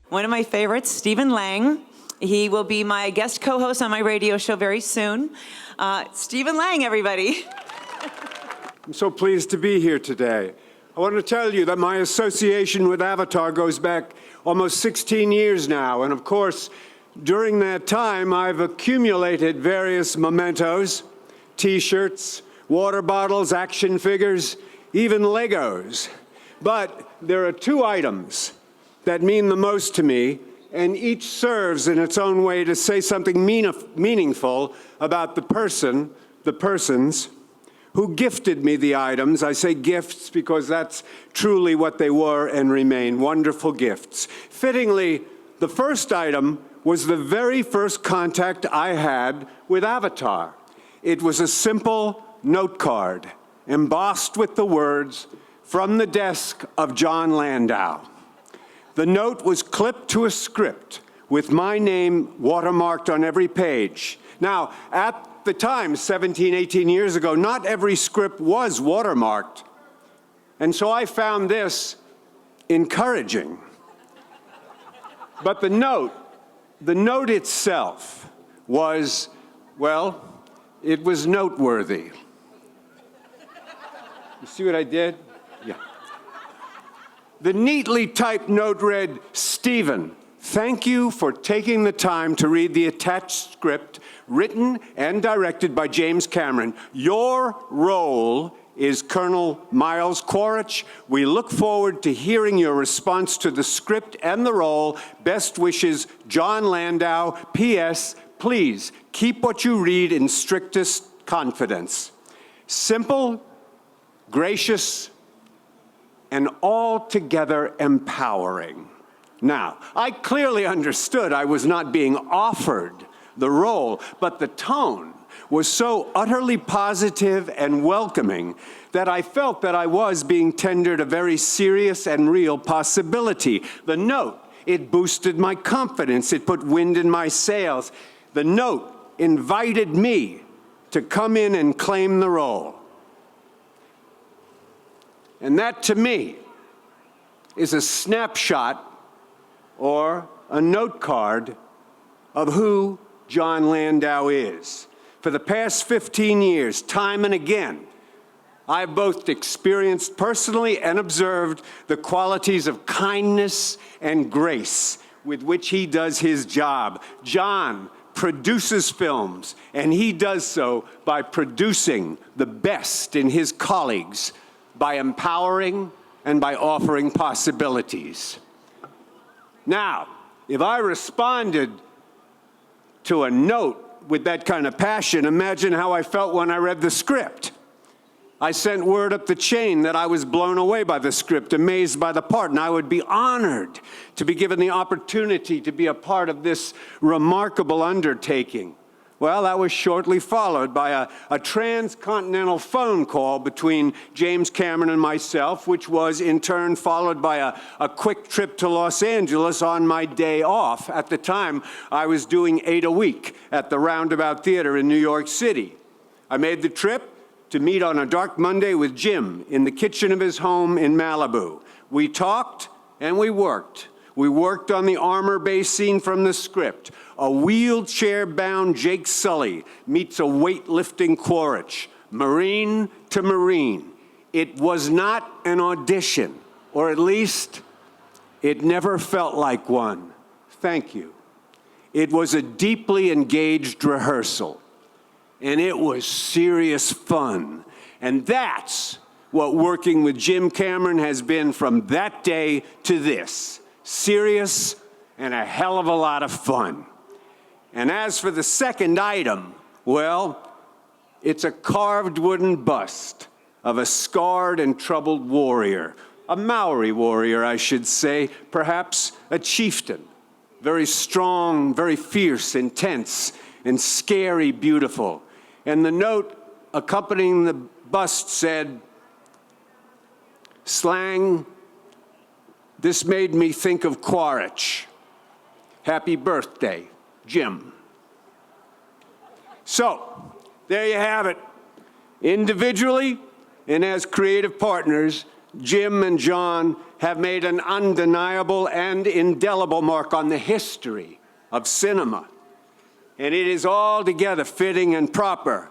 One of my favorites, Stephen Lang. He will be my guest co-host on my radio show very soon. Stephen Lang, everybody. I'm so pleased to be here today. I want to tell you that my association with Avatar goes back almost 16 years now. And of course, during that time, I've accumulated various mementos, T-shirts, water bottles, action figures, even Legos. But there are two items that mean the most to me, and each serves in its own way to say something meaningful about the persons who gifted me the items. I say gifts because that's truly what they were and remain, wonderful gifts. Fittingly, the first item was the very first contact I had with Avatar. It was a simple note card embossed with the words, "From the desk of John Landau." The note was clipped to a script with my name watermarked on every page. Now, at the time, 17, 18 years ago, not every script was watermarked. And so I found this encouraging. But the note itself was, well, it was noteworthy. You see what I did? Yeah. The neatly typed note read, "Stephen, thank you for taking the time to read the attached script written and directed by James Cameron. Your role is Colonel Miles Quaritch. We look forward to hearing your response to the script and the role. Best wishes, John Landau. P.S. Please keep what you read in strictest confidence." Simple, gracious, and altogether empowering. Now, I clearly understood I was not being offered the role, but the tone was so utterly positive and welcoming that I felt that I was being tendered a very serious and real possibility. The note, it boosted my confidence. It put wind in my sails. The note invited me to come in and claim the role. And that, to me, is a snapshot or a note card of who John Landau is. For the past 15 years, time and again, I've both experienced personally and observed the qualities of kindness and grace with which he does his job. John produces films, and he does so by producing the best in his colleagues, by empowering and by offering possibilities. Now, if I responded to a note with that kind of passion, imagine how I felt when I read the script. I sent word up the chain that I was blown away by the script, amazed by the part, and I would be honored to be given the opportunity to be a part of this remarkable undertaking. Well, that was shortly followed by a transcontinental phone call between James Cameron and myself, which was in turn followed by a quick trip to Los Angeles on my day off. At the time, I was doing 8 a week at the Roundabout Theater in New York City. I made the trip to meet on a dark Monday with Jim in the kitchen of his home in Malibu. We talked and we worked. We worked on the armor base scene from the script. A wheelchair-bound Jake Sully meets a weightlifting Quaritch, Marine to Marine. It was not an audition, or at least it never felt like one. Thank you. It was a deeply engaged rehearsal, and it was serious fun. And that's what working with Jim Cameron has been from that day to this. Serious and a hell of a lot of fun. And as for the second item, well, it's a carved wooden bust of a scarred and troubled warrior, a Maori warrior, I should say, perhaps a chieftain, very strong, very fierce, intense, and scary beautiful. And the note accompanying the bust said, "Slang, this made me think of Quaritch. Happy birthday, Jim." So, there you have it. Individually and as creative partners, Jim and John have made an undeniable and indelible mark on the history of cinema. And it is altogether fitting and proper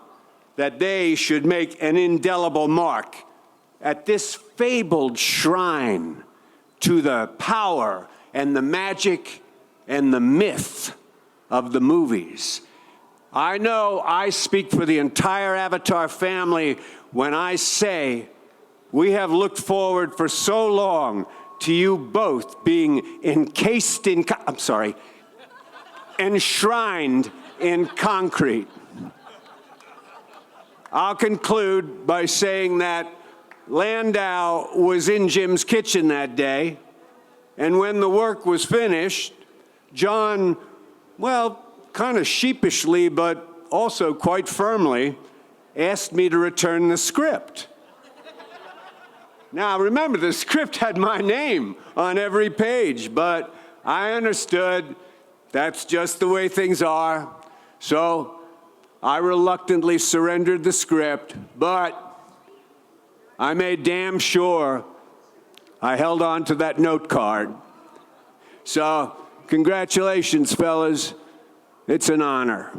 that they should make an indelible mark at this fabled shrine to the power and the magic and the myth of the movies. I know I speak for the entire Avatar family when I say we have looked forward for so long to you both being enshrined in concrete. I'll conclude by saying that Landau was in Jim's kitchen that day, and when the work was finished, John, well, kind of sheepishly, but also quite firmly, asked me to return the script. Now, remember, the script had my name on every page, but I understood that's just the way things are. So I reluctantly surrendered the script, but I made damn sure I held on to that note card. So congratulations, fellas. It's an honor.